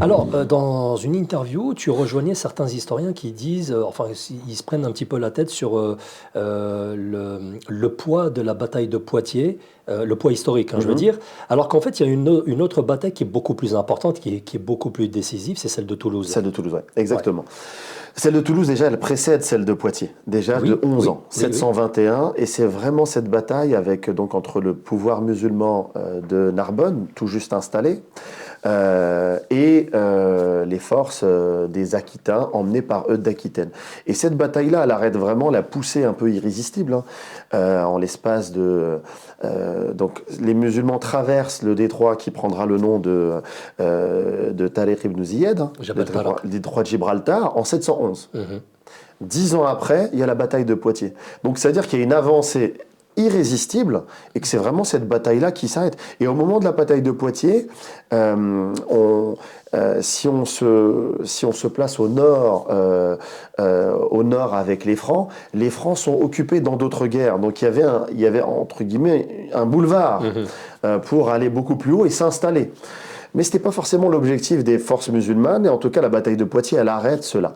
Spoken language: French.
Alors, dans une interview, tu rejoignais certains historiens qui disent, enfin, ils se prennent un petit peu la tête sur le poids de la bataille de Poitiers, le poids historique, hein, je veux Mhm. dire, alors qu'en fait, il y a une autre bataille qui est beaucoup plus importante, qui est beaucoup plus décisive, c'est celle de Toulouse. Celle de Toulouse, ouais, Ouais. exactement. Celle de Toulouse, déjà, elle précède celle de Poitiers, déjà de Oui, 11 oui, ans, oui, oui. 721, et c'est vraiment cette bataille avec, donc, entre le pouvoir musulman de Narbonne, tout juste installé, et les forces des Aquitains emmenées par Eudes d'Aquitaine. Et cette bataille-là, elle arrête vraiment la poussée un peu irrésistible, hein, en l'espace de... donc les musulmans traversent le détroit qui prendra le nom de Tariq ibn Ziyad, hein, Jabal Tarak. le détroit de Gibraltar, en 711. Mhm. 10 ans après, il y a la bataille de Poitiers. Donc, c'est-à-dire qu'il y a une avancée irrésistible et que c'est vraiment cette bataille-là qui s'arrête. Et au moment de la bataille de Poitiers, si on se place au nord avec les Francs sont occupés dans d'autres guerres. Donc il y avait entre guillemets un boulevard Mhm. pour aller beaucoup plus haut et s'installer. Mais ce n'était pas forcément l'objectif des forces musulmanes, et en tout cas la bataille de Poitiers, elle arrête cela.